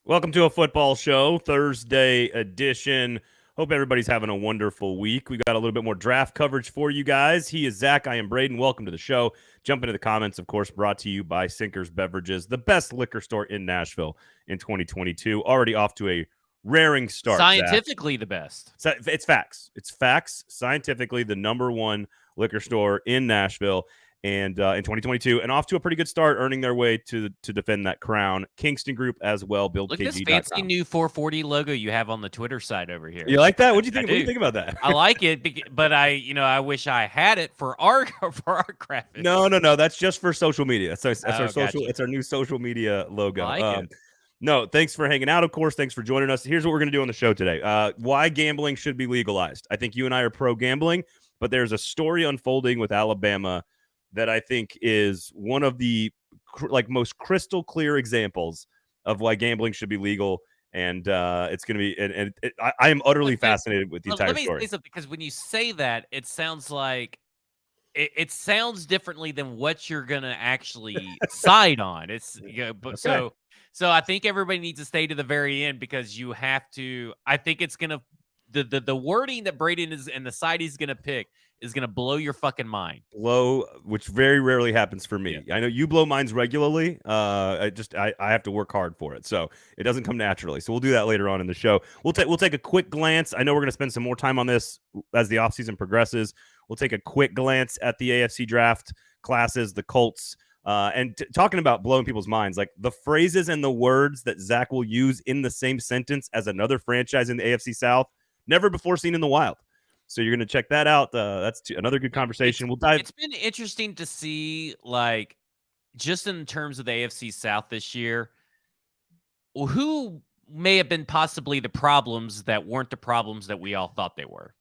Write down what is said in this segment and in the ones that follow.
Welcome to a football show, Thursday edition. Hope everybody's having a wonderful week. We got a little bit more draft coverage for you guys. He is Zach. I am Braden. Welcome to the show. Jump into the comments, of course, brought to you by Sinkers Beverages, the best liquor store in Nashville in 2022. Already off to a raring start. Scientifically, Zach. The best. So it's facts. It's facts. Scientifically, the number one liquor store in Nashville. And in 2022, and off to a pretty good start, earning their way to defend that crown. Kingston Group as well. BuildKG.com. Look at this fancy new 440 logo you have on the Twitter side over here. You like that? What do you think? What do you think about that? I like it, but I wish I had it for our graphics. No. That's just for social media. That's our social. Gotcha. It's our new social media logo. I like it. No, thanks for hanging out. Of course, thanks for joining us. Here's what we're going to do on the show today. Why gambling should be legalized. I think you and I are pro gambling, but there's a story unfolding with Alabama that I think is one of the most crystal clear examples of why gambling should be legal. And it's going to be, I am utterly fascinated with the entire story. Let me say something, because when you say that, it sounds like it sounds differently than what you're going to actually side on. It's okay. So I think everybody needs to stay to the very end, because you have to. I think it's going to the wording that Braden is and the side he's going to pick is going to blow your fucking mind. Which very rarely happens for me. Yeah. I know you blow minds regularly. I have to work hard for it. So it doesn't come naturally. So we'll do that later on in the show. We'll take a quick glance. I know we're going to spend some more time on this as the offseason progresses. We'll take a quick glance at the AFC draft classes, the Colts, and talking about blowing people's minds, like the phrases and the words that Zach will use in the same sentence as another franchise in the AFC South, never before seen in the wild. So you're going to check that out. That's another good conversation. We'll dive. It's been interesting to see, just in terms of the AFC South this year, who may have been possibly the problems that weren't the problems that we all thought they were.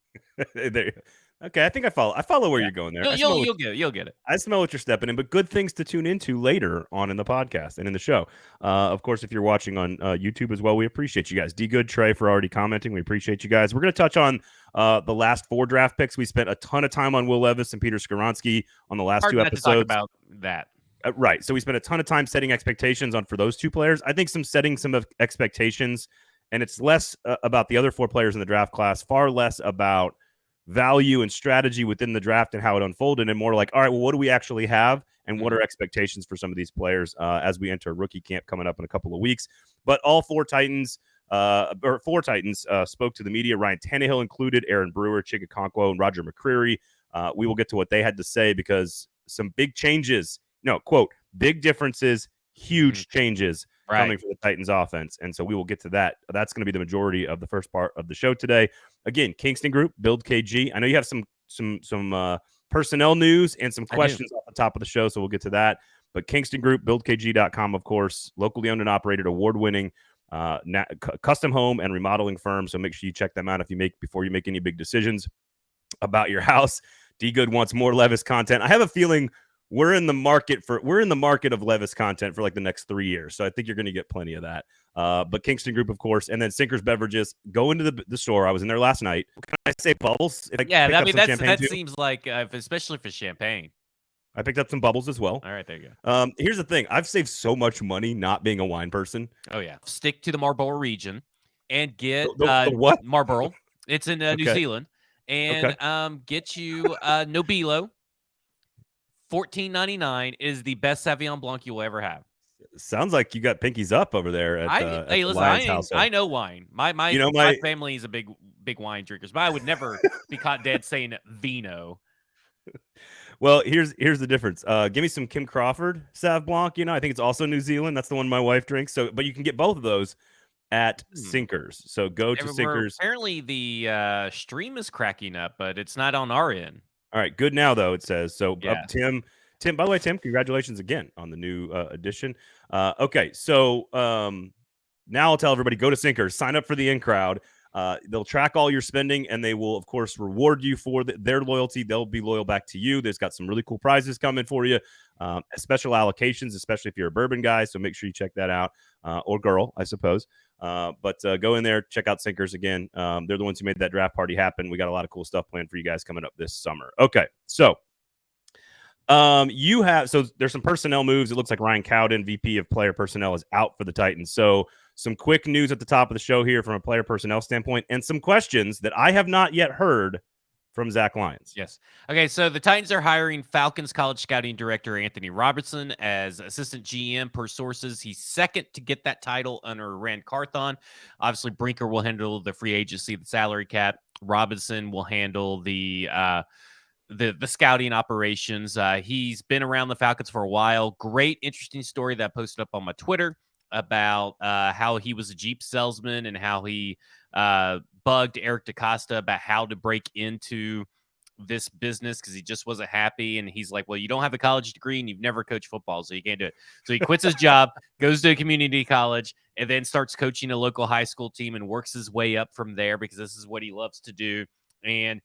Okay, I think I follow where you're going there. You'll get it. I smell what you're stepping in, but good things to tune into later on in the podcast and in the show. Of course, if you're watching on YouTube as well, we appreciate you guys. D Good, Trey for already commenting. We appreciate you guys. We're going to touch on the last 4 draft picks. We spent a ton of time on Will Levis and Peter Skoronski on the last 2 episodes. To talk about that. Right. So we spent a ton of time setting expectations for those 2 players. I think setting some expectations, and it's less about the other 4 players in the draft class, far less about value and strategy within the draft and how it unfolded, and more like, all right, well, what do we actually have, and what are expectations for some of these players as we enter rookie camp coming up in a couple of weeks. But all 4 Titans spoke to the media. Ryan Tannehill included, Aaron Brewer, Chig Okonkwo, and Roger McCreary. We will get to what they had to say, because some big changes, quote, big differences, huge changes coming for the Titans offense. And so we will get to that. That's going to be the majority of the first part of the show today. Again, Kingston Group, BuildKG. I know you have some personnel news and some questions off the top of the show, so we'll get to that. But Kingston Group, BuildKG.com, of course, locally owned and operated, award-winning custom home and remodeling firm. So make sure you check them out before you make any big decisions about your house. D Good wants more Levis content. I have a feeling we're in the market of Levis content for the next 3 years. So I think you're going to get plenty of that. But Kingston Group, of course, and then Sinkers Beverages. Go into the store. I was in there last night. Can I say bubbles? That seems like, especially for champagne. I picked up some bubbles as well. All right, there you go. Here's the thing. I've saved so much money not being a wine person. Oh, yeah. Stick to the Marlborough region and get the what? Marlborough. It's in New Zealand. And get you Nobilo. $14.99 is the best Sauvignon Blanc you'll ever have. Sounds like you got pinkies up over there at I know wine. My family is a big wine drinkers, but I would never be caught dead saying vino. Well, here's the difference. Give me some Kim Crawford Sauv Blanc. I think it's also New Zealand. That's the one my wife drinks. So, but you can get both of those at Sinkers. So go to Sinkers. Apparently the stream is cracking up, but it's not on our end. All right, good now though, it says. So Tim, by the way, Tim, congratulations again on the new edition. Okay, so now I'll tell everybody, go to Sinkers, sign up for the in crowd. They'll track all your spending, and they will, of course, reward you for their loyalty. They'll be loyal back to you. There's got some really cool prizes coming for you, special allocations, especially if you're a bourbon guy. So make sure you check that out, or girl, I suppose. But go in there, check out Sinkers again. They're the ones who made that draft party happen. We got a lot of cool stuff planned for you guys coming up this summer. Okay, so You have there's some personnel moves. It looks like Ryan Cowden, VP of Player Personnel, is out for the Titans. So some quick news at the top of the show here from a player personnel standpoint, and some questions that I have not yet heard from Zach Lyons. Yes. Okay, so the Titans are hiring Falcons college scouting director Anthony Robertson as assistant GM per sources. He's second to get that title under Rand Carthon. Obviously, Brinker will handle the free agency, the salary cap. Robinson will handle the scouting operations. He's been around the Falcons for a while. Great, interesting story that I posted up on my Twitter about how he was a Jeep salesman and how he bugged Eric DaCosta about how to break into this business because he just wasn't happy. And he's like, well, you don't have a college degree and you've never coached football, so you can't do it. So he quits his job, goes to a community college, and then starts coaching a local high school team and works his way up from there because this is what he loves to do. And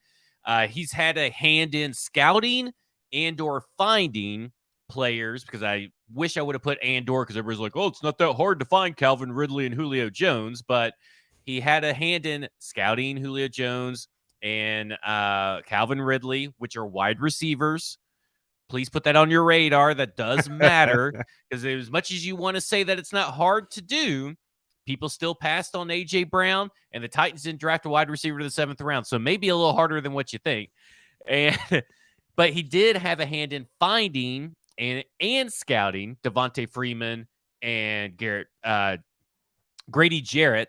he's had a hand in scouting and or finding players, because I wish I would have put and/or, because everybody's like, oh, it's not that hard to find Calvin Ridley and Julio Jones, but he had a hand in scouting Julio Jones and Calvin Ridley, which are wide receivers. Please put that on your radar. That does matter, because as much as you want to say that it's not hard to do, people still passed on A.J. Brown, and the Titans didn't draft a wide receiver to the 7th round, so maybe a little harder than what you think. But he did have a hand in finding and scouting Devontae Freeman and Grady Jarrett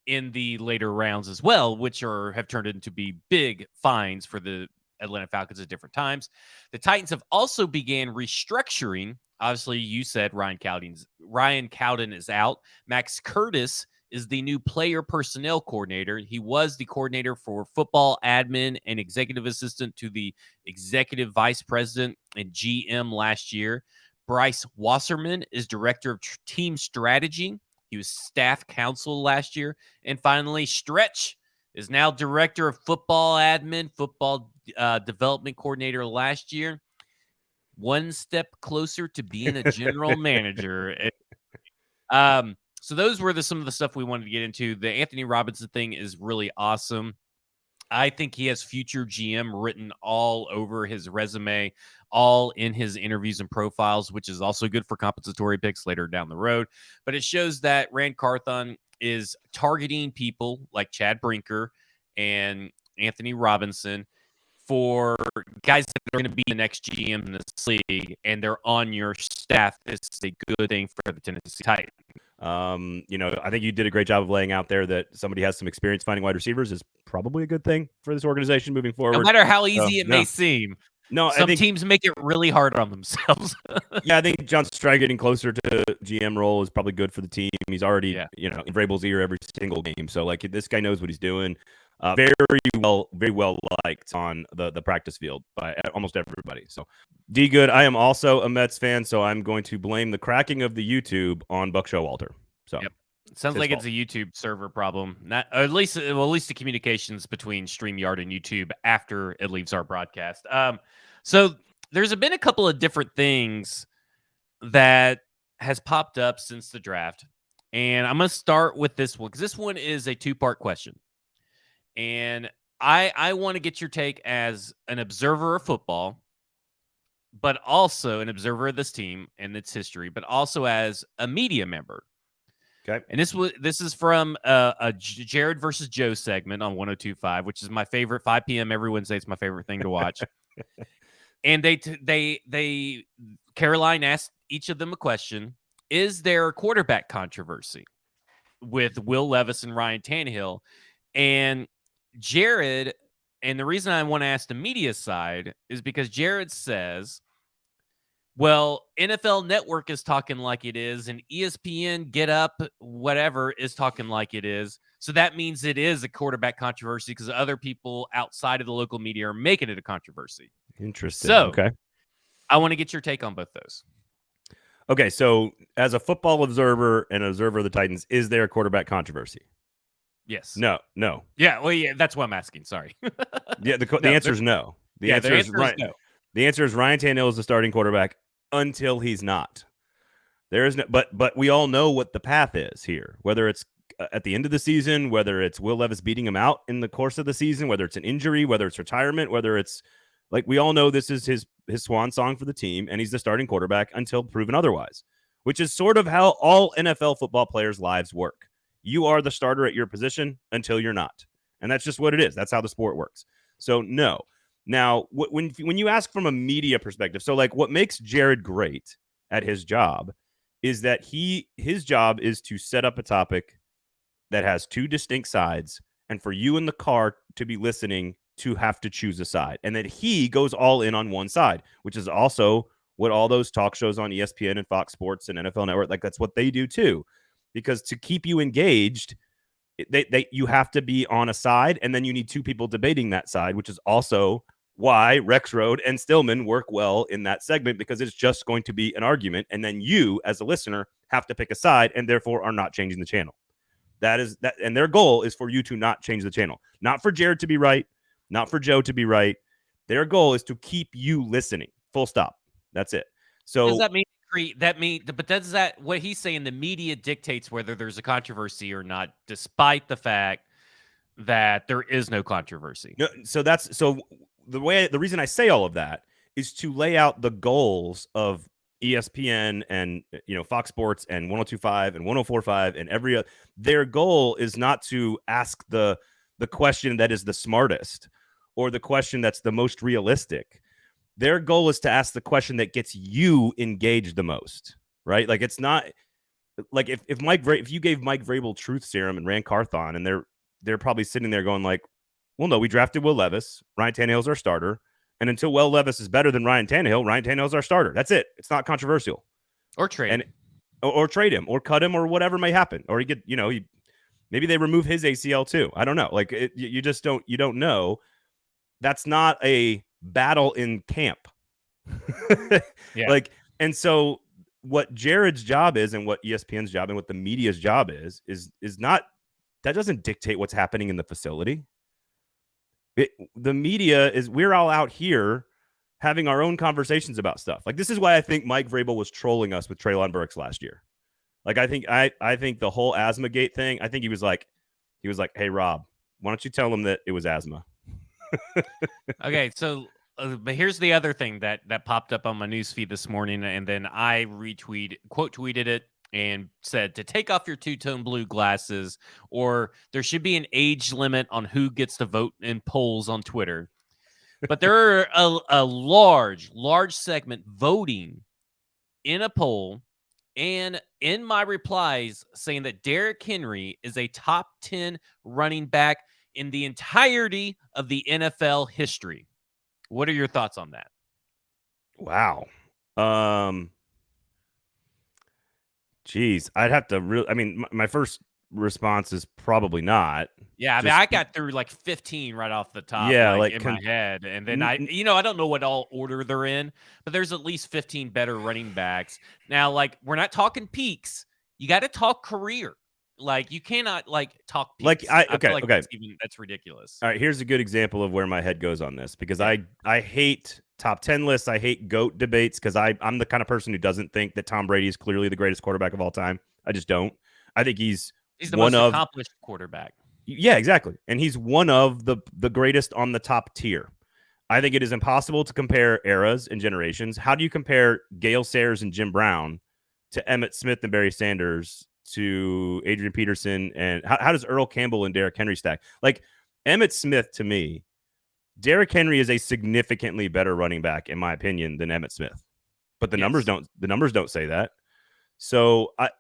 in the later rounds as well, which have turned into be big finds for the Atlanta Falcons at different times. The Titans have also began restructuring. Obviously, you said Ryan Cowden is out. Max Curtis is the new player personnel coordinator. He was the coordinator for football admin and executive assistant to the executive vice president and GM last year. Bryce Wasserman is director of team strategy. He was staff counsel last year. And finally, Stretch is now director of football admin, football development coordinator last year. One step closer to being a general manager. So those were some of the stuff we wanted to get into. The Anthony Robinson thing is really awesome. I think he has future GM written all over his resume, all in his interviews and profiles, which is also good for compensatory picks later down the road. But it shows that Rand Carthon is targeting people like Chad Brinker and Anthony Robinson for guys that are going to be the next GM in this league, and they're on your staff. This is a good thing for the Tennessee Titans. I think you did a great job of laying out there that somebody has some experience finding wide receivers is probably a good thing for this organization moving forward. No matter how easy it may seem. No, some teams make it really hard on themselves. Yeah, I think John Stride getting closer to GM role is probably good for the team. He's already, in Vrabel's ear every single game. So, this guy knows what he's doing. Very well liked on the practice field by almost everybody. So, D Good, I am also a Mets fan, so I'm going to blame the cracking of the YouTube on Buck Showalter. So, yep. Sounds like it's a YouTube server problem. At least the communications between StreamYard and YouTube after it leaves our broadcast. So there's been a couple of different things that has popped up since the draft, and I'm going to start with this one because this one is a 2-part question, and I want to get your take as an observer of football, but also an observer of this team and its history, but also as a media member. Okay. And this is from a Jared versus Joe segment on 102.5, which is my favorite. 5 p.m. every Wednesday. It's my favorite thing to watch. And they Caroline asked each of them a question: is there a quarterback controversy with Will Levis and Ryan Tannehill? And Jared, and the reason I want to ask the media side is because Jared says, well, NFL Network is talking like it is, and ESPN, Get Up, whatever, is talking like it is. So that means it is a quarterback controversy because other people outside of the local media are making it a controversy. Interesting. So, okay. I want to get your take on both those. Okay, so as a football observer and an observer of the Titans, is there a quarterback controversy? Yes. No. Yeah, well, yeah, that's what I'm asking. Sorry. Yeah, the answer is no. The answer is no. The answer is Ryan Tannehill is the starting quarterback until he's not. There is no, but we all know what the path is here. Whether it's at the end of the season, whether it's Will Levis beating him out in the course of the season, whether it's an injury, whether it's retirement, whether it's Like, we all know this is his swan song for the team, and he's the starting quarterback until proven otherwise, which is sort of how all NFL football players' lives work. You are the starter at your position until you're not. And that's just what it is. That's how the sport works. So, no. Now, when you ask from a media perspective, so like what makes Jared great at his job is that his job is to set up a topic that has two distinct sides, and for you in the car to be listening to have to choose a side, and that he goes all in on one side, which is also what all those talk shows on ESPN and Fox Sports and NFL Network, like that's what they do too, because to keep you engaged, you have to be on a side, and then you need two people debating that side, which is also why Rexroad and Stillman work well in that segment, because it's just going to be an argument, and then you as a listener have to pick a side and therefore are not changing the channel. And their goal is for you to not change the channel, not for Jared to be right, not for Joe to be right. Their goal is to keep you listening. Full stop. That's it. So does that mean but does that what he's saying? The media dictates whether there's a controversy or not, despite the fact that there is no controversy. No, so the reason I say all of that is to lay out the goals of ESPN and Fox Sports and 102.5 and 104.5 and every other. Their goal is not to ask the question that is the smartest or the question that's the most realistic. Their goal is to ask the question that gets you engaged the most, right? Like, it's not like if you gave Mike Vrabel truth serum and ran Carthon, and they're probably sitting there going like, well, no, we drafted Will Levis. Ryan Tannehill's our starter. And until Will Levis is better than Ryan Tannehill's our starter. That's it. It's not controversial. Or trade him. Or trade him or cut him or whatever may happen. Or maybe they remove his ACL too. I don't know. Like, you just don't know. That's not a battle in camp. Yeah. Like, and so what Jared's job is, and what ESPN's job and what the media's job is not, that doesn't dictate what's happening in the facility. The media we're all out here having our own conversations about stuff. Like, this is why I think Mike Vrabel was trolling us with Treylon Burks last year. Like, I think the whole asthma gate thing, I think he was like, hey, Rob, why don't you tell him that it was asthma? Okay, so but here's the other thing that popped up on my news feed this morning, and then I quote tweeted it and said to take off your two-tone blue glasses, or there should be an age limit on who gets to vote in polls on Twitter. But there are a large segment voting in a poll, and in my replies saying that Derrick Henry is a top 10 running back in the entirety of the NFL history. What are your thoughts on that? Wow. Geez, I'd have to really, I mean, my first response is probably not. Yeah, I mean, I got through like 15 right off the top, yeah, in my head. And then I don't know what all order they're in, but there's at least 15 better running backs. Now, like, we're not talking peaks. You got to talk career. Like, you cannot talk peaks. That's ridiculous. All right, here's a good example of where my head goes on this, because I hate top 10 lists. I hate GOAT debates, because I'm the kind of person who doesn't think that Tom Brady is clearly the greatest quarterback of all time. I just don't. I think he's the most accomplished quarterback. Yeah, exactly. And he's one of the greatest on the top tier. I think it is impossible to compare eras and generations. How do you compare Gale Sayers and Jim Brown to Emmitt Smith and Barry Sanders to Adrian Peterson? And how does Earl Campbell and Derrick Henry stack? Like, Emmitt Smith, to me, Derrick Henry is a significantly better running back, in my opinion, than Emmitt Smith. But the numbers don't say that. So I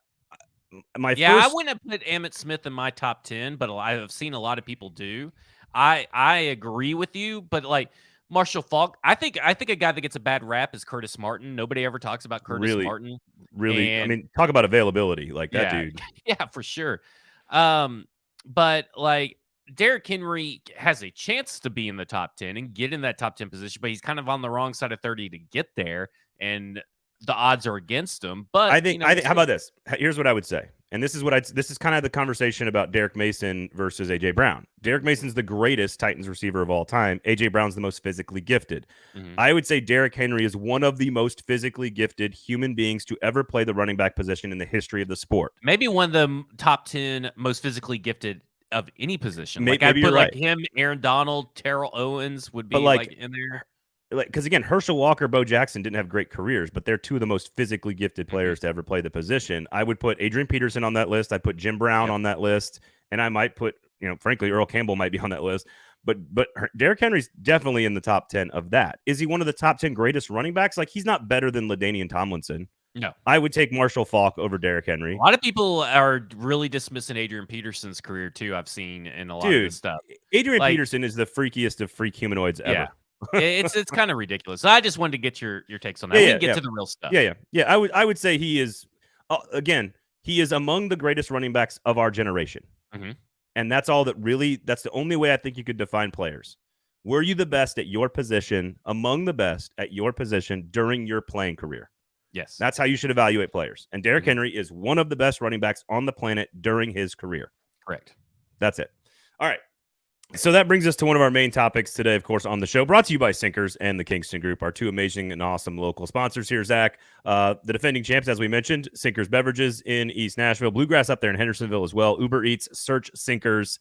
wouldn't have put Emmitt Smith in my top 10, but I've seen a lot of people do. I agree with you, but like Marshall Faulk, I think a guy that gets a bad rap is Curtis Martin. Nobody ever talks about Curtis Martin. Really, I mean, talk about availability, like that dude. Yeah, for sure. But like Derrick Henry has a chance to be in the top 10 and get in that top 10 position, but he's kind of on the wrong side of 30 to get there, and the odds are against him. But I think how about this? Here's what I would say. And this is kind of the conversation about Derek Mason versus AJ Brown. Derek Mason's the greatest Titans receiver of all time. AJ Brown's the most physically gifted. Mm-hmm. I would say Derrick Henry is one of the most physically gifted human beings to ever play the running back position in the history of the sport. Maybe one of the top 10 most physically gifted of any position. Maybe I'd put you're right. Him, Aaron Donald, Terrell Owens would be in there. because again, Herschel Walker, Bo Jackson didn't have great careers, but they're two of the most physically gifted players to ever play the position. I would put Adrian Peterson on that list. I put Jim Brown on that list, and I might put, frankly, Earl Campbell might be on that list. But Derrick Henry's definitely in the top 10 of that. Is he one of the top 10 greatest running backs? Like, he's not better than LaDainian Tomlinson. No. I would take Marshall Faulk over Derrick Henry. A lot of people are really dismissing Adrian Peterson's career, too, I've seen in a lot of this stuff. Adrian Peterson is the freakiest of freak humanoids ever. It's kind of ridiculous. I just wanted to get your takes on that. We can get to the real stuff. Yeah. I would say he is, again, he is among the greatest running backs of our generation. And that's all that's the only way I think you could define players. Were you the best at your position, among the best at your position during your playing career? Yes. That's how you should evaluate players. And Derrick Henry is one of the best running backs on the planet during his career. Correct. That's it. All right. So that brings us to one of our main topics today, of course, on the show, brought to you by Sinkers and the Kingston Group, our two amazing and awesome local sponsors here, Zach. The defending champs, as we mentioned, Sinkers Beverages in East Nashville, Bluegrass up there in Hendersonville as well, Uber Eats, search Sinkers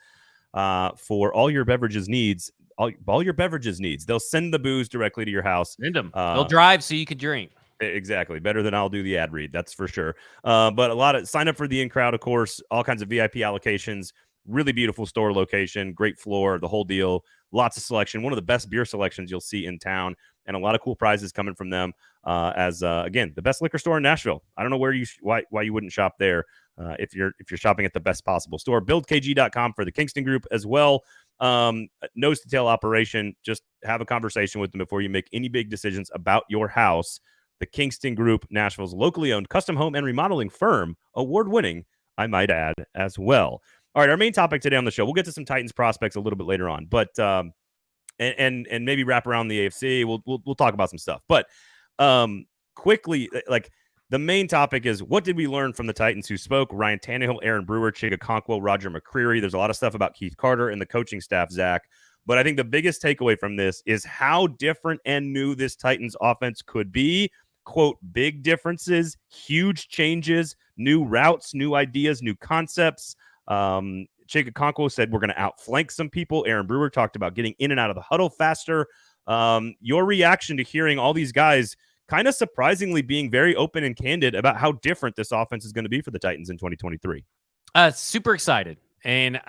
for all your beverages needs. All your beverages needs. They'll send the booze directly to your house. They'll drive so you can drink. Exactly. Better than I'll do the ad read. That's for sure. But sign up for the in-crowd, of course, all kinds of VIP allocations. Really beautiful store location, great floor, the whole deal. Lots of selection. One of the best beer selections you'll see in town, and a lot of cool prizes coming from them. Again, the best liquor store in Nashville. I don't know why you wouldn't shop there if you're shopping at the best possible store. BuildKG.com for the Kingston Group as well. Nose to tail operation. Just have a conversation with them before you make any big decisions about your house. The Kingston Group, Nashville's locally owned custom home and remodeling firm, award-winning, I might add, as well. All right, our main topic today on the show, we'll get to some Titans prospects a little bit later on, but and maybe wrap around the AFC. We'll talk about some stuff. But quickly, like, the main topic is, what did we learn from the Titans who spoke? Ryan Tannehill, Aaron Brewer, Chig Okonkwo, Roger McCreary. There's a lot of stuff about Keith Carter and the coaching staff, Zach. But I think the biggest takeaway from this is how different and new this Titans offense could be. Quote, big differences, huge changes, new routes, new ideas, new concepts. Chig Okonkwo said we're going to outflank some people. Aaron Brewer talked about getting in and out of the huddle faster. Your reaction to hearing all these guys kind of surprisingly being very open and candid about how different this offense is going to be for the Titans in 2023. Super excited. And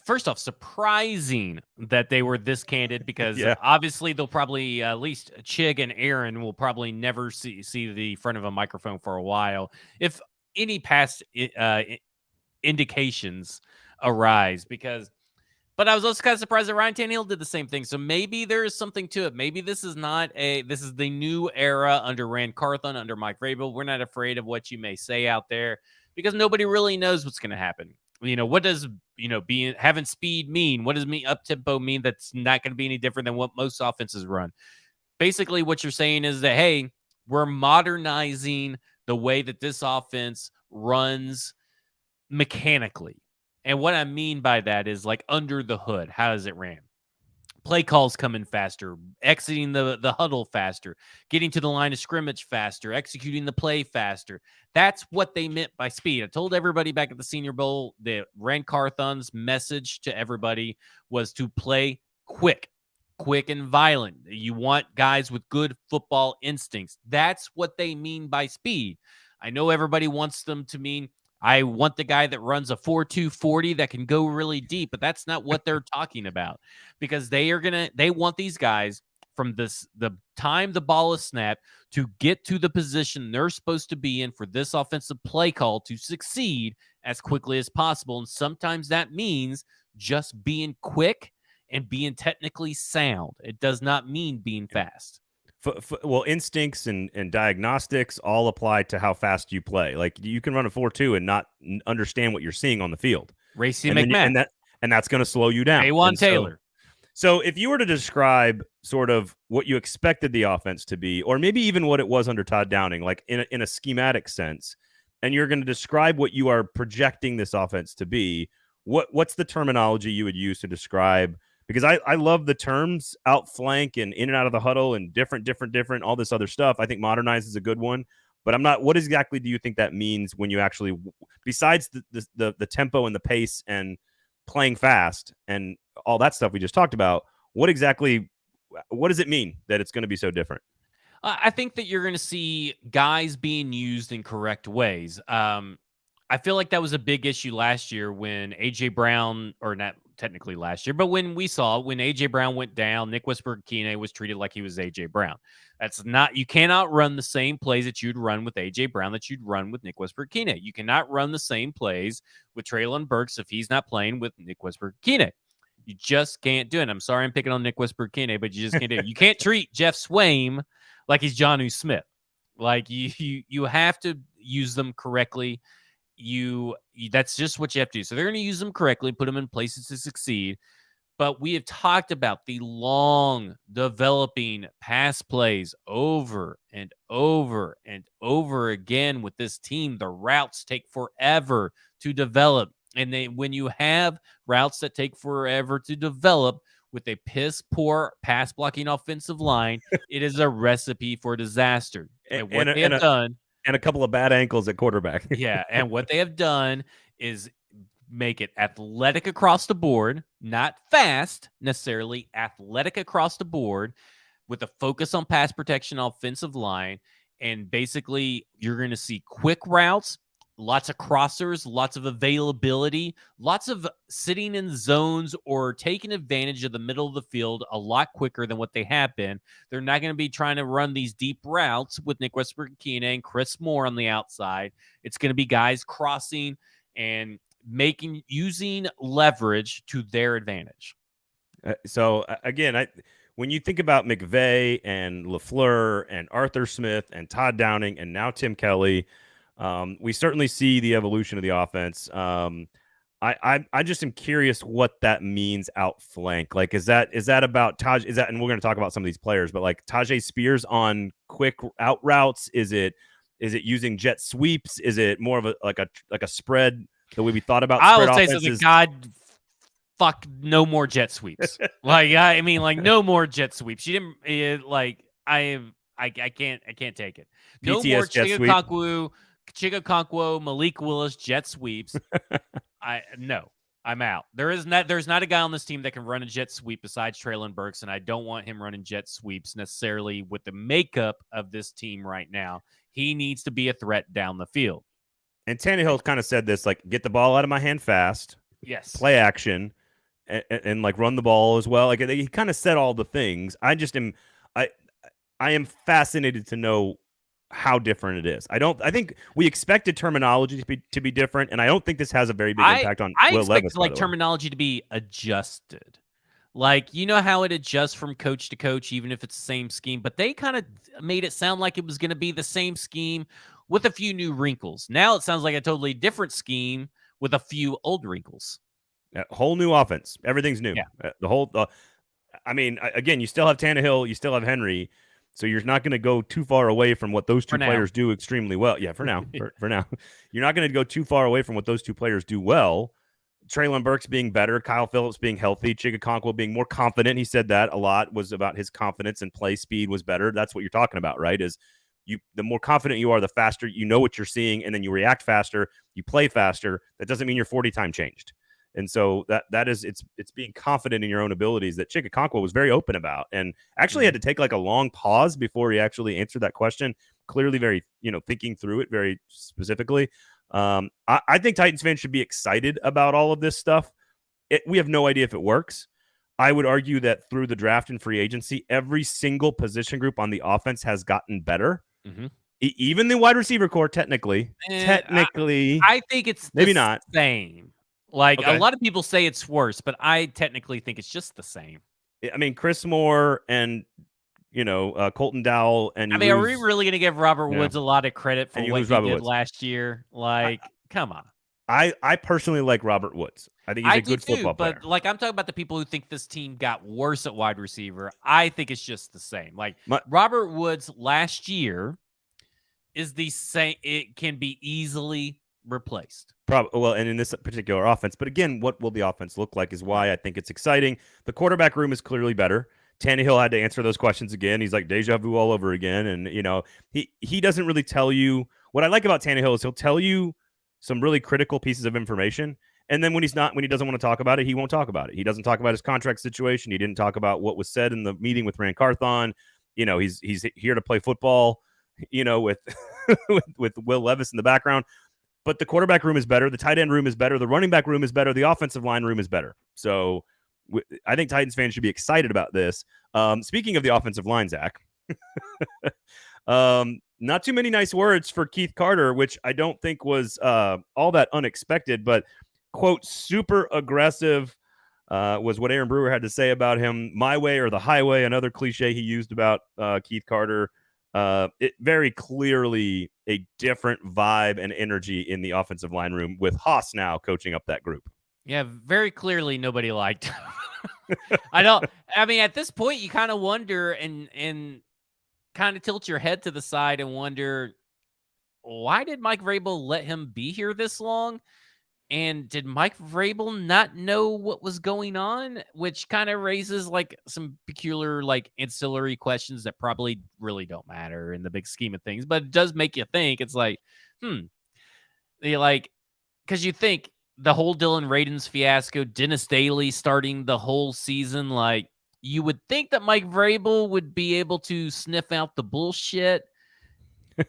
first off, surprising that they were this candid, because obviously they'll probably, at least Chig and Aaron will probably never see the front of a microphone for a while, if any past indications arise. But I was also kind of surprised that Ryan Tannehill did the same thing. So maybe there is something to it. Maybe this is the new era under Rand Carthon, under Mike Vrabel. We're not afraid of what you may say out there, because nobody really knows what's going to happen. What does, having speed mean? What does up tempo mean? That's not going to be any different than what most offenses run. Basically, what you're saying is that, hey, we're modernizing the way that this offense runs mechanically. And what I mean by that is, like, under the hood, how does it ran? Play calls coming faster, exiting the huddle faster, getting to the line of scrimmage faster, executing the play faster. That's what they meant by speed. I told everybody back at the Senior Bowl that Rand Carthon's message to everybody was to play quick and violent. You want guys with good football instincts. That's what they mean by speed. I know everybody wants them to mean, I want the guy that runs a 4.2 40 that can go really deep, but that's not what they're talking about, because they want these guys from the time the ball is snapped to get to the position they're supposed to be in for this offensive play call to succeed as quickly as possible. And sometimes that means just being quick and being technically sound. It does not mean being fast. Well, instincts and diagnostics all apply to how fast you play. Like, you can run a 4.2 and not understand what you're seeing on the field. Racy McMahon. And that's going to slow you down. A1 Taylor. So if you were to describe sort of what you expected the offense to be, or maybe even what it was under Todd Downing, like in a schematic sense, and you're going to describe what you are projecting this offense to be, what's the terminology you would use to describe? Because I love the terms outflank and in and out of the huddle and different, all this other stuff. I think modernize is a good one, but I'm not. What exactly do you think that means when you actually, besides the tempo and the pace and playing fast and all that stuff we just talked about, what exactly what does it mean that it's going to be so different? I think that you're going to see guys being used in correct ways. I feel like that was a big issue last year when A.J. Brown, or not technically last year, but when A.J. Brown went down, Nick Westbrook-Ikine was treated like he was A.J. Brown. You cannot run the same plays that you'd run with A.J. Brown that you'd run with Nick Westbrook-Ikine. You cannot run the same plays with Treylon Burks if he's not playing with Nick Westbrook-Ikine. You just can't do it. I'm sorry I'm picking on Nick Westbrook-Ikine, but you just can't do it. You can't treat Jeff Swaim like he's Jonnu Smith. Like you have to use them correctly. That's just what you have to do. So they're going to use them correctly, put them in places to succeed. But we have talked about the long developing pass plays over and over and over again with this team. The routes take forever to develop. And when you have routes that take forever to develop with a piss poor pass blocking offensive line, it is a recipe for disaster. And what they have done. And a couple of bad ankles at quarterback. Yeah, and what they have done is make it athletic across the board, not fast necessarily, athletic across the board with a focus on pass protection offensive line. And basically, you're going to see quick routes, lots of crossers, lots of availability, lots of sitting in zones or taking advantage of the middle of the field a lot quicker than what they have been. They're not going to be trying to run these deep routes with Nick Westbrook-Ikine and Chris Moore on the outside. It's going to be guys crossing and using leverage to their advantage. So again, when you think about McVay and LaFleur and Arthur Smith and Todd Downing and now Tim Kelly, we certainly see the evolution of the offense. I just am curious what that means out flank. Like, is that about Taj? Is that, and we're going to talk about some of these players, but like Tyjae Spears on quick out routes? Is it using jet sweeps? Is it more of a spread the way we thought about? I would say something. God, fuck, no more jet sweeps. Like no more jet sweeps. You didn't I can't take it. No PTS more jet Chigakonkwo, Malik Willis jet sweeps. I'm out. There's not a guy on this team that can run a jet sweep besides Treylon Burks, and I don't want him running jet sweeps necessarily with the makeup of this team right now. He needs to be a threat down the field. And Tannehill kind of said this, like, get the ball out of my hand fast. Yes. Play action and like run the ball as well. Like he kind of said all the things. I am fascinated to know how different it is. I think we expected terminology to be different, and I don't think this has a very big impact on Will Levis. I expect terminology to be adjusted. Like, you know how it adjusts from coach to coach, even if it's the same scheme, but they kind of made it sound like it was going to be the same scheme with a few new wrinkles. Now it sounds like a totally different scheme with a few old wrinkles. A whole new offense. Everything's new. Yeah. Again, you still have Tannehill, you still have Henry, so you're not going to go too far away from what those two players do extremely well. Yeah, for now. For now. You're not going to go too far away from what those two players do well. Treylon Burks being better, Kyle Phillips being healthy, Chigakonkwo being more confident. He said that a lot was about his confidence and play speed was better. That's what you're talking about, right? The more confident you are, the faster you know what you're seeing, and then you react faster, you play faster. That doesn't mean your 40 time changed. And so that is it's being confident in your own abilities that Chigakonkwo was very open about, and actually had to take like a long pause before he actually answered that question. Clearly very, thinking through it very specifically. I think Titans fans should be excited about all of this stuff. We have no idea if it works. I would argue that through the draft and free agency, every single position group on the offense has gotten better. Mm-hmm. Even the wide receiver core, technically, I think it's maybe not same. Like, a lot of people say it's worse, but I technically think it's just the same. I mean, Chris Moore and, Colton Dowell. And are we really going to give Robert Woods a lot of credit for what he did last year? Like, come on. I personally like Robert Woods. I think he's a good football player. But, like, I'm talking about the people who think this team got worse at wide receiver. I think it's just the same. Like, Robert Woods last year is the same. It can be easily replaced. Well, and in this particular offense. But again, what will the offense look like is why I think it's exciting. The quarterback room is clearly better. Tannehill had to answer those questions again. He's like deja vu all over again. And, he doesn't really tell you. What I like about Tannehill is he'll tell you some really critical pieces of information, And then when he doesn't want to talk about it, he won't talk about it. He doesn't talk about his contract situation. He didn't talk about what was said in the meeting with Rand Carthon. He's here to play football, with with Will Levis in the background. But the quarterback room is better. The tight end room is better. The running back room is better. The offensive line room is better. So I think Titans fans should be excited about this. Speaking of the offensive line, Zach, not too many nice words for Keith Carter, which I don't think was all that unexpected, but quote, super aggressive was what Aaron Brewer had to say about him. My way or the highway, another cliche he used about Keith Carter. It very clearly a different vibe and energy in the offensive line room with Haas now coaching up that group. Yeah, very clearly nobody liked him. At this point, you kind of wonder and kind of tilt your head to the side and wonder, why did Mike Vrabel let him be here this long? And did Mike Vrabel not know what was going on? Which kind of raises like some peculiar, like ancillary questions that probably really don't matter in the big scheme of things, but it does make you think. It's like, because you think the whole Dylan Radins fiasco, Dennis Daly starting the whole season, like you would think that Mike Vrabel would be able to sniff out the bullshit,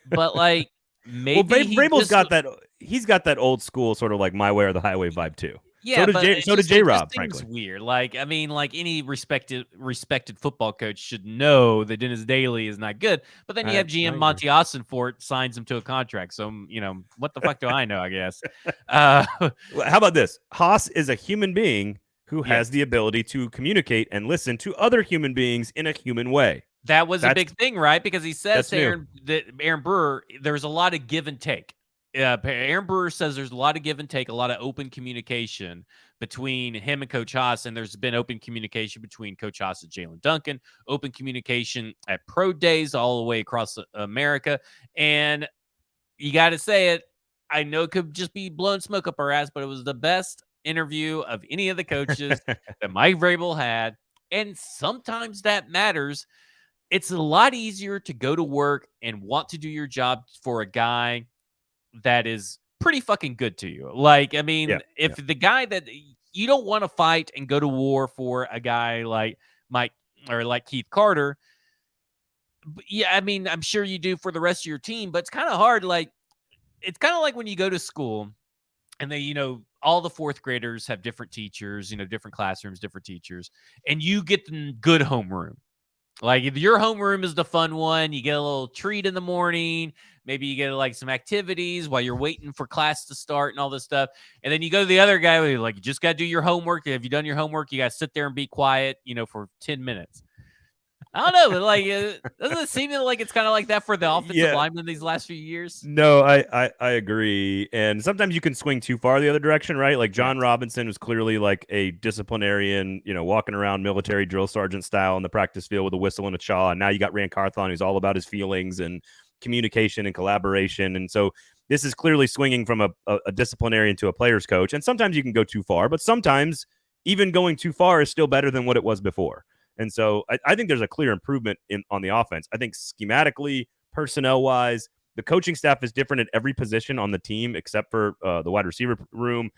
but like maybe Vrabel's got that. He's got that old school sort of like my way or the highway vibe too. Yeah, so did J-Rob, frankly. Seems weird. Like any respected football coach should know that Dennis Daly is not good. But then you have GM Monty Austinfort signs him to a contract. So, what the fuck do I know, I guess? How about this? Haas is a human being who has the ability to communicate and listen to other human beings in a human way. That's a big thing, right? Because he says to Aaron Brewer, there's a lot of give and take. Aaron Brewer says there's a lot of give and take, a lot of open communication between him and Coach Haas, and there's been open communication between Coach Haas and Jalen Duncan, open communication at pro days all the way across America. And you got to say it, I know it could just be blowing smoke up our ass, but it was the best interview of any of the coaches that Mike Vrabel had. And sometimes that matters. It's a lot easier to go to work and want to do your job for a guy that is pretty fucking good to you. If the guy that you don't want to fight and go to war for a guy like Mike or like Keith Carter, I'm sure you do for the rest of your team, but it's kind of hard. It's kind of like when you go to school and they, all the fourth graders have different teachers, different classrooms, different teachers, and you get the good homeroom. Like if your homeroom is the fun one, you get a little treat in the morning. Maybe you get like some activities while you're waiting for class to start and all this stuff. And then you go to the other guy where you're like, you just got to do your homework. Have you done your homework? You got to sit there and be quiet, for 10 minutes. I don't know, but doesn't it seem like it's kind of like that for the offensive linemen these last few years? No, I agree. And sometimes you can swing too far the other direction, right? Like John Robinson was clearly like a disciplinarian, walking around military drill sergeant style in the practice field with a whistle and a chaw. And now you got Rand Carthon, who's all about his feelings and communication and collaboration. And so this is clearly swinging from a disciplinarian to a player's coach. And sometimes you can go too far, but sometimes even going too far is still better than what it was before. And so I think there's a clear improvement on the offense. I think schematically, personnel-wise, the coaching staff is different at every position on the team except for the wide receiver room.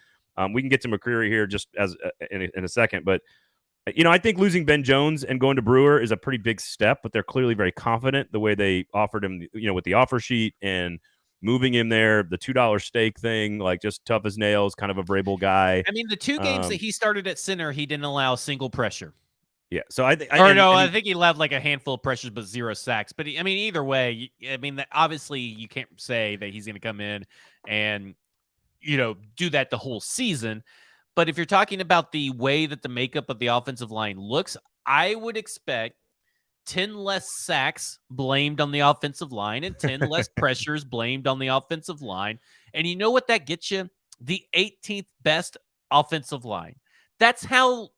We can get to McCreary here just in a second. But, I think losing Ben Jones and going to Brewer is a pretty big step, but they're clearly very confident the way they offered him, with the offer sheet and moving him there, the $2 stake thing, like just tough as nails, kind of a Vrabel guy. The two games that he started at center, he didn't allow a single pressure. Yeah, so I think, I think he allowed like a handful of pressures, but 0 sacks. But either way, obviously you can't say that he's going to come in and do that the whole season. But if you're talking about the way that the makeup of the offensive line looks, I would expect 10 less sacks blamed on the offensive line and 10 less pressures blamed on the offensive line. And you know what that gets you? The 18th best offensive line. That's how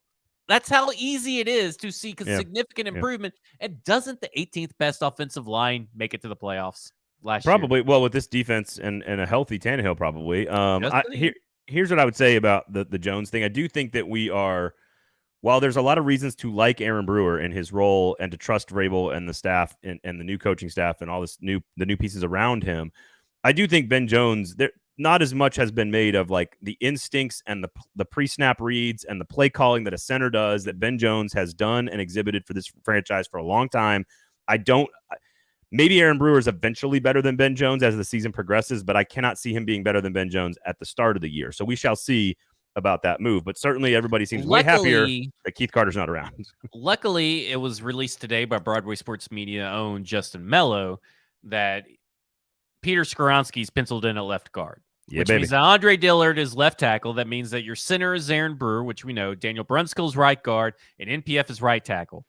easy it is to see significant improvement. And doesn't the 18th best offensive line make it to the playoffs last year? Probably. Well, with this defense and a healthy Tannehill, probably. Here's what I would say about the Jones thing. I do think that we are, while there's a lot of reasons to like Aaron Brewer and his role and to trust Vrabel and the staff and the new coaching staff and all the new pieces around him, I do think Ben Jones, not as much has been made of like the instincts and the pre-snap reads and the play calling that a center does that Ben Jones has done and exhibited for this franchise for a long time. Maybe Aaron Brewer is eventually better than Ben Jones as the season progresses, but I cannot see him being better than Ben Jones at the start of the year. So we shall see about that move. But certainly everybody seems way happier that Keith Carter's not around. Luckily, it was released today by Broadway Sports Media owned Justin Mello that Peter Skoronski's penciled in at left guard. Yeah, which baby. means that Andre Dillard is left tackle. That means that your center is Aaron Brewer, which we know. Daniel Brunskill's right guard, and NPF is right tackle.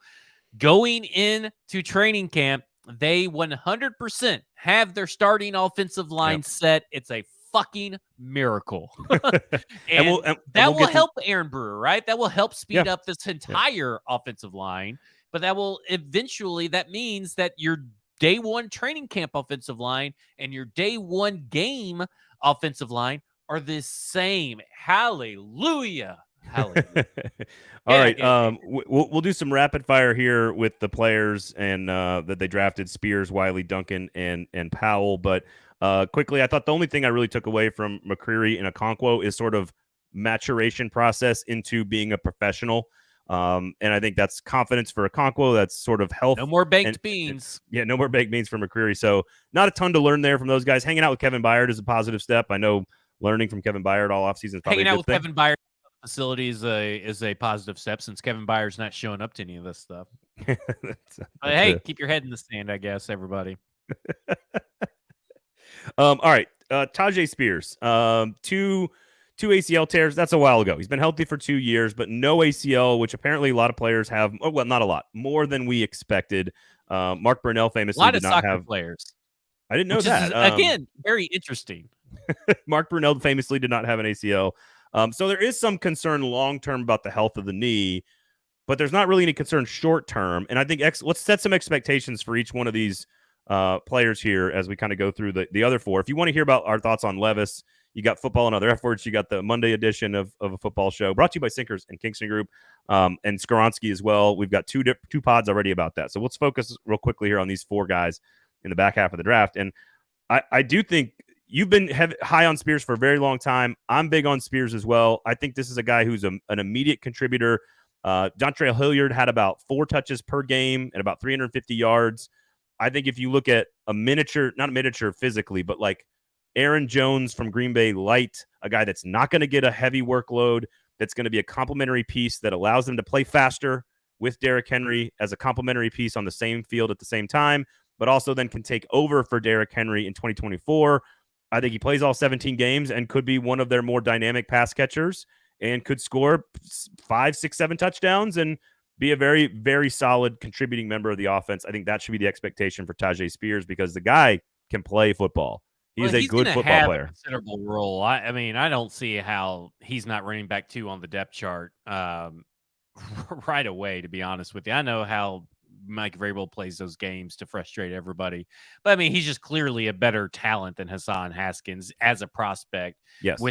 Going into training camp, they 100% have their starting offensive line set. It's a fucking miracle. and that will help Aaron Brewer, right? That will help speed up this entire offensive line. But that will eventually, that means that your day one training camp offensive line and your day one game offensive line are the same. Hallelujah. All right. We'll do some rapid fire here with the players and that they drafted: Spears, Wiley, Duncan, and Powell. But quickly, I thought the only thing I really took away from McCreary and Okonkwo is sort of maturation process into being a professional. And I think that's confidence for Okonkwo. That's sort of health. No more baked beans. No more baked beans for McCreary. So not a ton to learn there from those guys. Hanging out with Kevin Byard is a positive step. I know learning from Kevin Byard all offseason is probably hanging a out good with thing. Kevin Byard facility is a positive step since Kevin Byard's not showing up to any of this stuff. But hey, keep your head in the sand, I guess, everybody. All right. Tyjae Spears. Two ACL tears. That's a while ago. He's been healthy for 2 years, but no ACL, which apparently a lot of players have. Oh, well, not a lot. More than we expected. Mark Burnell famously did not have players. I didn't know that. Again, very interesting. Mark Burnell famously did not have an ACL. So there is some concern long-term about the health of the knee, but there's not really any concern short-term. And I think let's set some expectations for each one of these players here as we kind of go through the other four. If you want to hear about our thoughts on Levis, you got Football and Other Efforts. You got the Monday edition of a football show brought to you by Sinkers and Kingston Group and Skoronski as well. We've got two pods already about that. So let's focus real quickly here on these four guys in the back half of the draft. And I do think you've been high on Spears for a very long time. I'm big on Spears as well. I think this is a guy who's an immediate contributor. Dontrell Hilliard had about 4 touches per game and about 350 yards. I think if you look at not a miniature physically, but like Aaron Jones from Green Bay light, a guy that's not going to get a heavy workload, that's going to be a complementary piece that allows them to play faster with Derrick Henry as a complementary piece on the same field at the same time, but also then can take over for Derrick Henry in 2024. I think he plays all 17 games and could be one of their more dynamic pass catchers and could score 5, 6, 7 touchdowns and be a very, very solid contributing member of the offense. I think that should be the expectation for Tyjae Spears because the guy can play football. He's a good football player. A considerable role. I mean, I don't see how he's not running back 2 on the depth chart right away, to be honest with you. I know how Mike Vrabel plays those games to frustrate everybody. But, I mean, he's just clearly a better talent than Hassan Haskins as a prospect. Yes.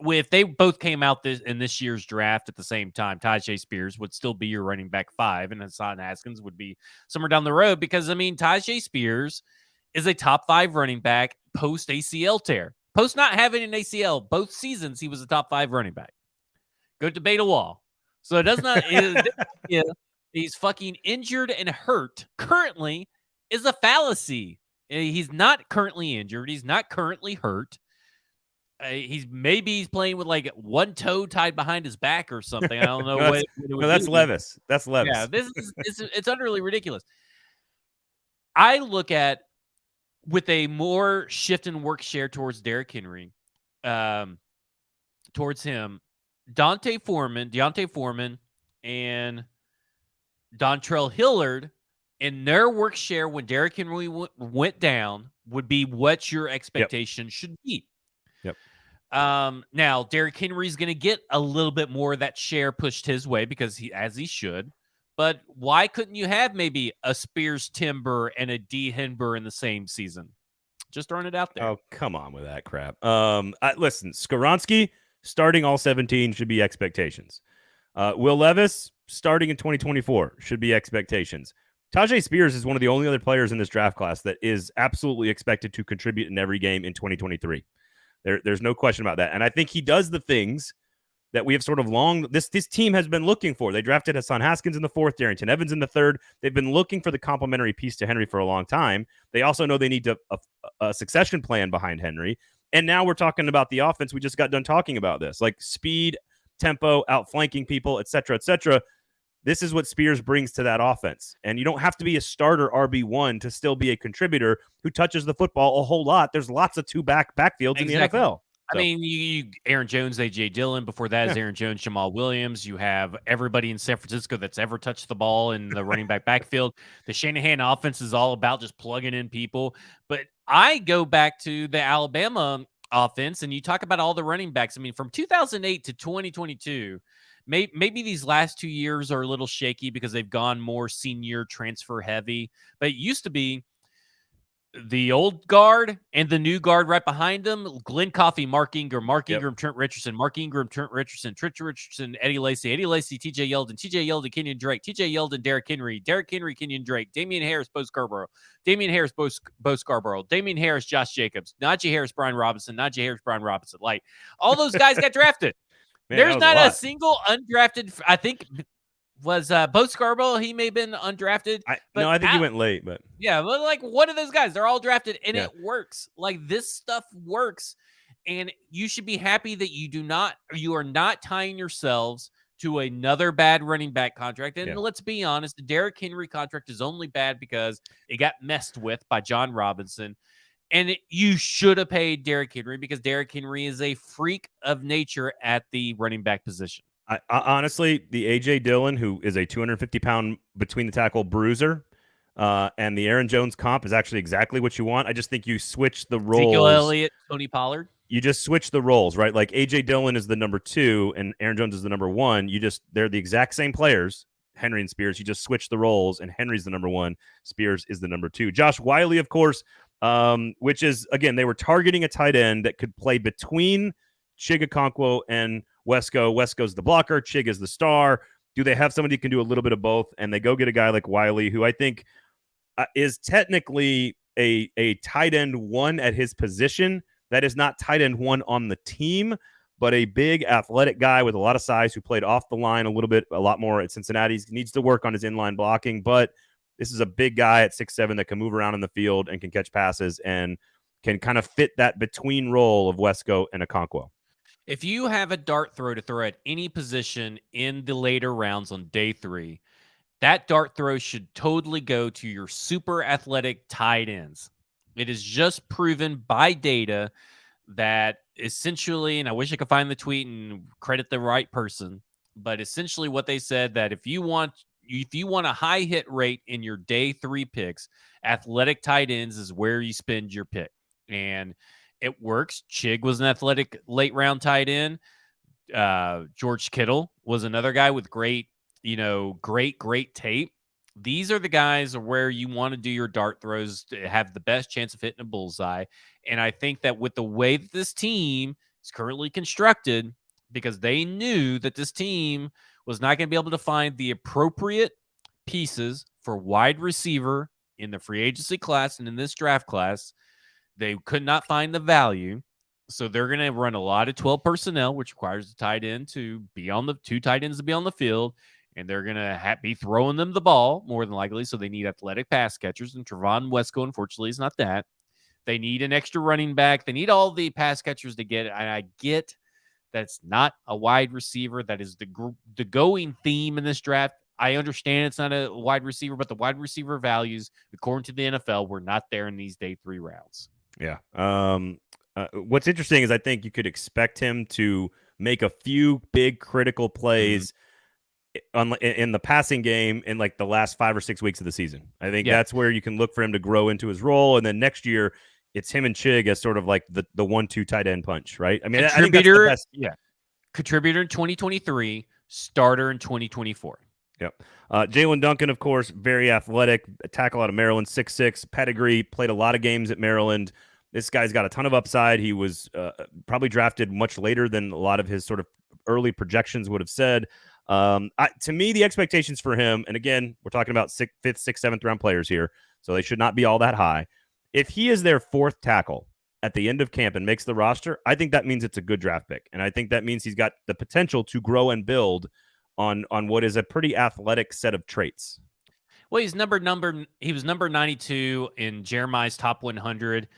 If they both came out in this year's draft at the same time, Tyjae Spears would still be your running back 5, and Hassan Haskins would be somewhere down the road because, I mean, Tyjae Spears is a top 5 running back post ACL tear. Post not having an ACL, both seasons he was a top 5 running back. Go debate a wall. So it does not he's fucking injured and hurt currently is a fallacy. He's not currently injured. He's not currently hurt. He's playing with like one toe tied behind his back or something. I don't know that's Levis. That's Levis. Yeah, it's utterly ridiculous. I look at with a more shift in work share towards Derrick Henry, towards him, Deontay Foreman, and Dontrell Hilliard, and their work share when Derrick Henry went down would be what your expectation should be. Yep. Now Derrick Henry's going to get a little bit more of that share pushed his way because he should. But why couldn't you have maybe a Spears Timber and a D Henber in the same season? Just throwing it out there. Oh, come on with that crap. Listen, Skoronski starting all 17 should be expectations. Will Levis starting in 2024 should be expectations. Tyjae Spears is one of the only other players in this draft class that is absolutely expected to contribute in every game in 2023. There's no question about that. And I think he does the things that we have sort of this team has been looking for. They drafted Hassan Haskins in the 4th, Darrington Evans in the 3rd. They've been looking for the complementary piece to Henry for a long time. They also know they need a succession plan behind Henry. And now we're talking about the offense. We just got done talking about this, like speed, tempo, outflanking people, et cetera, et cetera. This is what Spears brings to that offense. And you don't have to be a starter RB1 to still be a contributor who touches the football a whole lot. There's lots of backfields in the NFL. I mean, you Aaron Jones, A.J. Dillon. Before that is Aaron Jones, Jamal Williams. You have everybody in San Francisco that's ever touched the ball in the running backfield. The Shanahan offense is all about just plugging in people. But I go back to the Alabama offense, and you talk about all the running backs. I mean, from 2008 to 2022, maybe these last 2 years are a little shaky because they've gone more senior transfer heavy. But it used to be the old guard and the new guard right behind them. Glenn Coffey, Mark Ingram, Trent Richardson, Trent Richardson, Eddie Lacy, TJ Yeldon, Kenyon Drake, TJ Yeldon, Derrick Henry, Kenyon Drake, Damian Harris, Bo Scarborough, Damian Harris, Josh Jacobs, Najee Harris, Brian Robinson. Like, all those guys got drafted. Man, there's not a single undrafted. I think was Bo Scarborough. He may have been undrafted. I think he went late, but yeah, but like, what are those guys? They're all drafted, and it works. Like, this stuff works, and you should be happy that you are not tying yourselves to another bad running back contract. And let's be honest, the Derrick Henry contract is only bad because it got messed with by John Robinson. And you should have paid Derrick Henry because Derrick Henry is a freak of nature at the running back position. I honestly, the A.J. Dillon, who is a 250-pound between the tackle bruiser, and the Aaron Jones comp is actually exactly what you want. I just think you switch the roles. Ezekiel Elliott, Tony Pollard. You just switch the roles, right? Like A.J. Dillon is the number 2 and Aaron Jones is the number 1. They're the exact same players, Henry and Spears. You just switch the roles, and Henry's the number 1. Spears is the number 2. Josh Wiley, of course, which is, again, they were targeting a tight end that could play between Chigakonkwo and Wesco. Wesco's the blocker. Chig is the star. Do they have somebody who can do a little bit of both? And they go get a guy like Wiley, who I think is technically a tight end 1 at his position. That is not tight end 1 on the team, but a big athletic guy with a lot of size who played off the line a lot more at Cincinnati. He needs to work on his inline blocking, but this is a big guy at 6'7" that can move around in the field and can catch passes and can kind of fit that between role of Wesco and Okonkwo. If you have a dart throw to throw at any position in the later rounds on day 3, that dart throw should totally go to your super athletic tight ends. It is just proven by data that essentially, and I wish I could find the tweet and credit the right person, but essentially what they said, that if you want a high hit rate in your day 3 picks, athletic tight ends is where you spend your pick. And it works. Chig was an athletic late round tight end. George Kittle was another guy with great tape. These are the guys where you want to do your dart throws to have the best chance of hitting a bullseye. And I think that with the way that this team is currently constructed, because they knew that this team was not going to be able to find the appropriate pieces for wide receiver in the free agency class and in this draft class, they could not find the value. So they're going to run a lot of 12 personnel, which requires the tight end to be on the 2 tight ends to be on the field. And they're going to be throwing them the ball more than likely. So they need athletic pass catchers. And Trevon Wesco, unfortunately, is not that. They need an extra running back. They need all the pass catchers to get it. And I get that's not a wide receiver. That is the going theme in this draft. I understand it's not a wide receiver, but the wide receiver values, according to the NFL, were not there in these day 3 rounds. Yeah. What's interesting is I think you could expect him to make a few big critical plays in the passing game in like the last 5 or 6 weeks of the season. I think that's where you can look for him to grow into his role. And then next year, it's him and Chig as sort of like the 1-2 tight end punch, right? I mean, I think that's the best. Yeah. Contributor in 2023, starter in 2024. Yep. Jalen Duncan, of course, very athletic, tackle out of Maryland, 6'6", pedigree, played a lot of games at Maryland. This guy's got a ton of upside. He was probably drafted much later than a lot of his sort of early projections would have said. To me, the expectations for him, and again, we're talking about 5th, 6th, 7th round players here, so they should not be all that high. If he is their 4th tackle, at the end of camp and makes the roster, I think that means it's a good draft pick. And I think that means he's got the potential to grow and build on what is a pretty athletic set of traits. Well, he was number 92 in Jeremiah's top 100.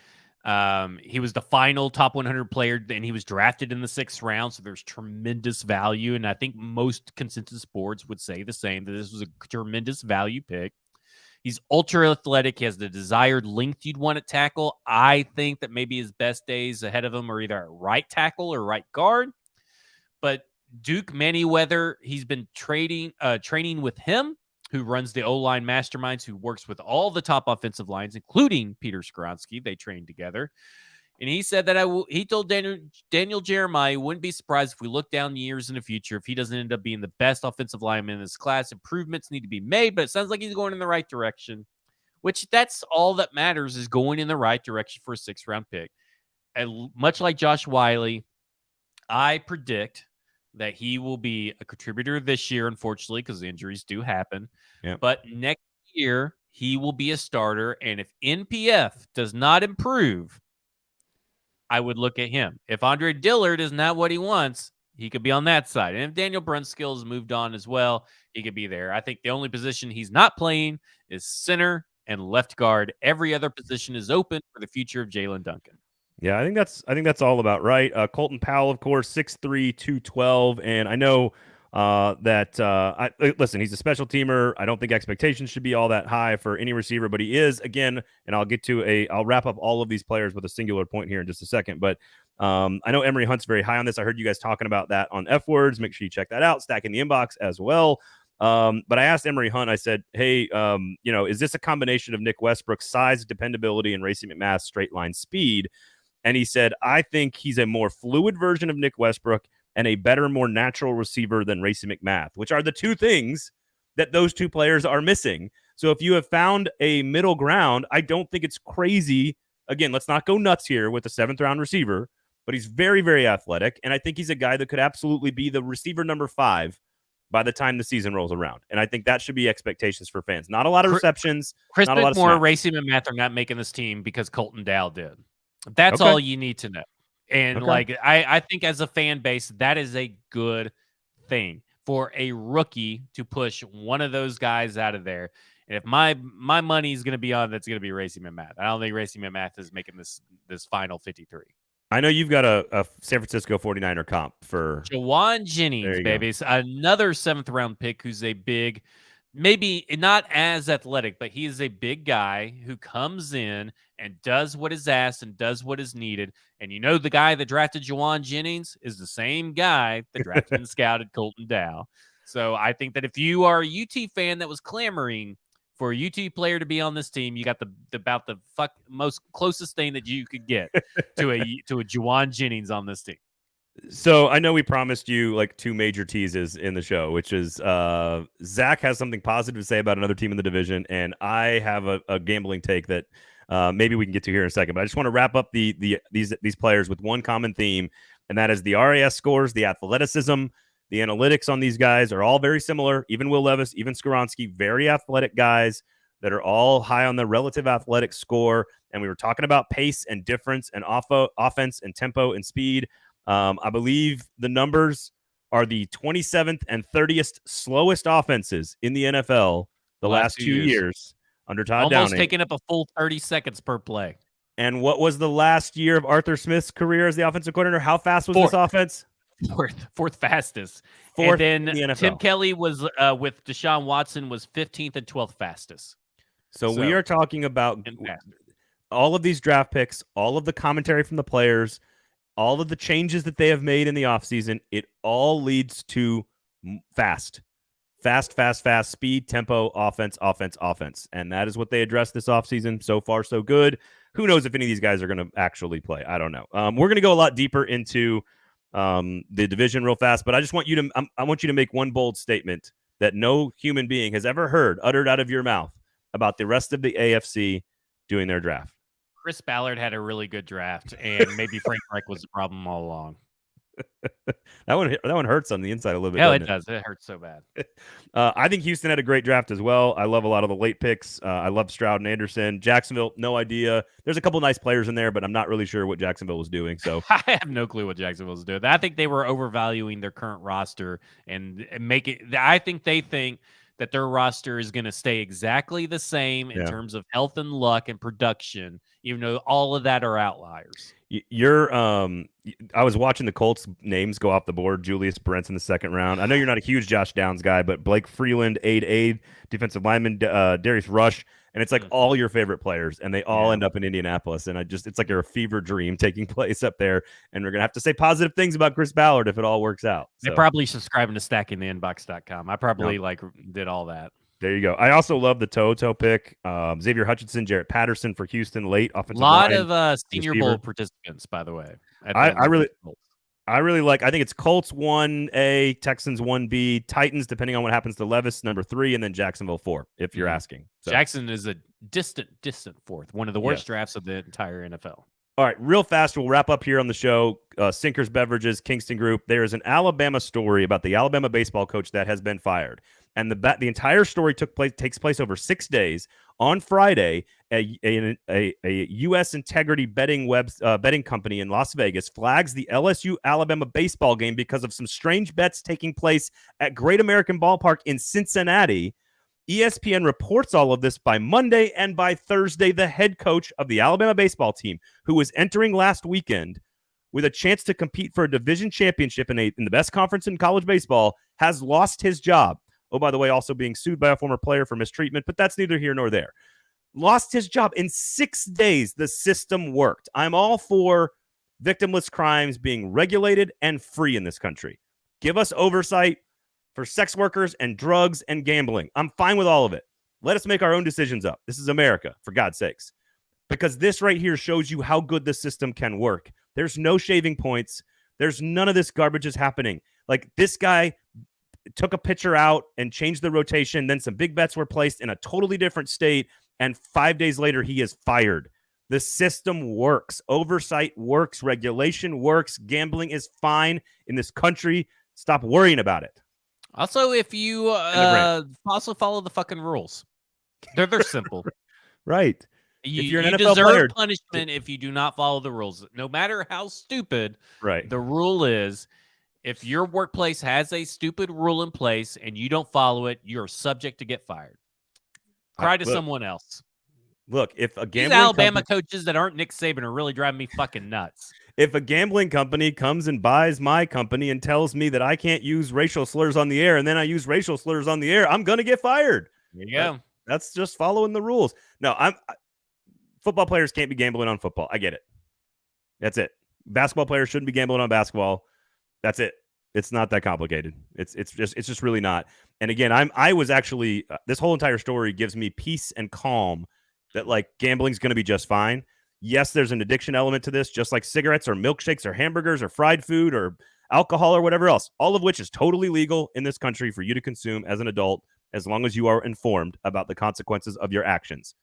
He was the final top 100 player, and he was drafted in the 6th round. So there's tremendous value. And I think most consensus boards would say the same, that this was a tremendous value pick. He's ultra athletic. He has the desired length you'd want at tackle. I think that maybe his best days ahead of him are either at right tackle or right guard. But Duke Manyweather, he's been training with him, who runs the O-line masterminds, who works with all the top offensive lines, including Peter Skoronski. They trained together. And he said that he told Daniel Jeremiah, he wouldn't be surprised if we look down years in the future if he doesn't end up being the best offensive lineman in this class. Improvements need to be made, but it sounds like he's going in the right direction, which that's all that matters, is going in the right direction for a 6th-round pick. And much like Josh Wiley, I predict that he will be a contributor this year, unfortunately, because injuries do happen. Yep. But next year, he will be a starter. And if NPF does not improve, I would look at him. If Andre Dillard is not what he wants, he could be on that side. And if Daniel Brunskill has moved on as well, he could be there. I think the only position he's not playing is center and left guard. Every other position is open for the future of Jalen Duncan. Yeah, I think that's all about right. Colton Powell, of course, 6'3", 212, and I know listen, he's a special teamer. I don't think expectations should be all that high for any receiver, but he is, again, and I'll wrap up all of these players with a singular point here in just a second, but I know Emory Hunt's very high on this. I heard you guys talking about that on F Words. Make sure you check that out. Stack in the inbox as well. But I asked Emory Hunt, I said, hey, is this a combination of Nick Westbrook's size, dependability, and Racey McMath's straight line speed? And he said, I think he's a more fluid version of Nick Westbrook and a better, more natural receiver than Racey McMath, which are the two things that those two players are missing. So if you have found a middle ground, I don't think it's crazy. Again, let's not go nuts here with the 7th-round receiver, but he's very, very athletic. And I think he's a guy that could absolutely be the receiver number 5 by the time the season rolls around. And I think that should be expectations for fans. Not a lot of receptions. Chris not a lot of Whitmore, snaps. Racey McMath are not making this team because Colton Dow did. That's all you need to know. And I think as a fan base, that is a good thing for a rookie to push one of those guys out of there. And if my money is going to be on, that's going to be Racey McMath. I don't think Racey McMath is making this final 53. I know you've got a San Francisco 49er comp for Jawan Jennings, baby. It's another 7th-round pick who's a big, maybe not as athletic, but he is a big guy who comes in and does what is asked and does what is needed. And the guy that drafted Jawan Jennings is the same guy that drafted and scouted Colton Dow. So I think that if you are a UT fan that was clamoring for a UT player to be on this team, you got about the most closest thing that you could get to a Jawan Jennings on this team. So I know we promised you like 2 major teases in the show, which is Zach has something positive to say about another team in the division, and I have a gambling take that maybe we can get to here in a second. But I just want to wrap up these players with one common theme, and that is the RAS scores, the athleticism, the analytics on these guys are all very similar. Even Will Levis, even Skoronski, very athletic guys that are all high on the relative athletic score. And we were talking about pace and difference and offense and tempo and speed. I believe the numbers are the 27th and 30th slowest offenses in the NFL the last 2 years under Todd Downing. Almost taking up a full 30 seconds per play. And what was the last year of Arthur Smith's career as the offensive coordinator? How fast was this offense? Fourth fastest. Fourth and then in the NFL. Tim Kelly was with Deshaun Watson was 15th and 12th fastest. So we are talking about all of these draft picks, all of the commentary from the players, all of the changes that they have made in the offseason. It all leads to fast, speed, tempo, offense. And that is what they addressed this offseason. So far, so good. Who knows if any of these guys are going to actually play? I don't know. We're going to go a lot deeper into the division real fast, but I just want you to I want you to make one bold statement that no human being has ever heard uttered out of your mouth about the rest of the AFC doing their draft. Chris Ballard had a really good draft, and maybe Frank Reich was the problem all along. That one hurts on the inside a little bit. Yeah, it does. It hurts so bad. I think Houston had a great draft as well. I love a lot of the late picks. I love Stroud and Anderson. Jacksonville, no idea. There's a couple nice players in there, but I'm not really sure what Jacksonville was doing. So I have no clue what Jacksonville was doing. I think they were overvaluing their current roster and make it. I think they think that their roster is going to stay exactly the same in terms of health and luck and production, even though all of that are outliers. I was watching the Colts names go off the board. Julius Brents in the second round. I know you're not a huge Josh Downs guy, but Blake Freeland, aid, defensive lineman, Darius Rush, and it's like all your favorite players, and they all end up in Indianapolis. And it's like a fever dream taking place up there. And we're gonna have to say positive things about Chris Ballard if it all works out. They're probably subscribing to stackingtheinbox.com. I probably did all that. There you go. I also love the Toto pick. Xavier Hutchinson, Jarrett Patterson for Houston late offensive line. A lot of Senior Bowl participants, by the way. I really like. I think it's Colts 1A, Texans 1B, Titans depending on what happens to Levis number 3, and then Jacksonville 4. If you're asking, Jackson is a distant fourth. One of the worst drafts of the entire NFL. All right, real fast, we'll wrap up here on the show. Sinkers Beverages, Kingston Group. There is an Alabama story about the Alabama baseball coach that has been fired. And the entire story takes place over 6 days. On Friday, a U.S. integrity betting company in Las Vegas flags the LSU Alabama baseball game because of some strange bets taking place at Great American Ballpark in Cincinnati. ESPN reports all of this by Monday, and by Thursday, the head coach of the Alabama baseball team, who was entering last weekend with a chance to compete for a division championship in the best conference in college baseball, has lost his job. Oh, by the way, also being sued by a former player for mistreatment, but that's neither here nor there. Lost his job. In 6 days, the system worked. I'm all for victimless crimes being regulated and free in this country. Give us oversight for sex workers and drugs and gambling. I'm fine with all of it. Let us make our own decisions up. This is America, for God's sakes. Because this right here shows you how good the system can work. There's no shaving points. There's none of this garbage is happening. Like, this guy took a pitcher out and changed the rotation. Then some big bets were placed in a totally different state. And 5 days later, he is fired. The system works. Oversight works. Regulation works. Gambling is fine in this country. Stop worrying about it. Also, if you also follow the fucking rules, they're simple. Right. If you're an you NFL deserve player, punishment if you do not follow the rules. No matter how stupid, right? The rule is, if your workplace has a stupid rule in place and you don't follow it, you're subject to get fired. Cry to someone else. Look, if a gambling These Alabama coaches that aren't Nick Saban are really driving me fucking nuts. If a gambling company comes and buys my company and tells me that I can't use racial slurs on the air, and then I use racial slurs on the air, I'm going to get fired. There you go. That's just following the rules. No, football players can't be gambling on football. I get it. That's it. Basketball players shouldn't be gambling on basketball. That's it. It's not that complicated. It's just really not. And again, I was actually this whole entire story gives me peace and calm that like gambling's going to be just fine. Yes, there's an addiction element to this, just like cigarettes or milkshakes or hamburgers or fried food or alcohol or whatever else, all of which is totally legal in this country for you to consume as an adult, as long as you are informed about the consequences of your actions.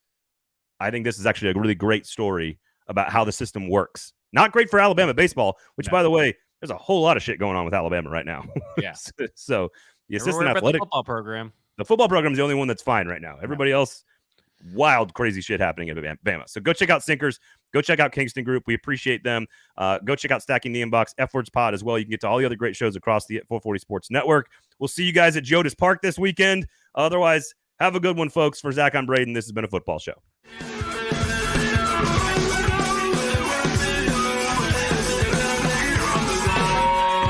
I think this is actually a really great story about how the system works. Not great for Alabama baseball, which, by the way, there's a whole lot of shit going on with Alabama right now. Yeah. So the assistant athletic football program. The football program is the only one that's fine right now. Everybody else, wild, crazy shit happening at Bama. So go check out Sinkers. Go check out Kingston Group. We appreciate them. Go check out Stacking the Inbox, F-Words Pod as well. You can get to all the other great shows across the 440 Sports Network. We'll see you guys at Jodas Park this weekend. Otherwise, have a good one, folks. For Zach, I'm Braden. This has been a football show.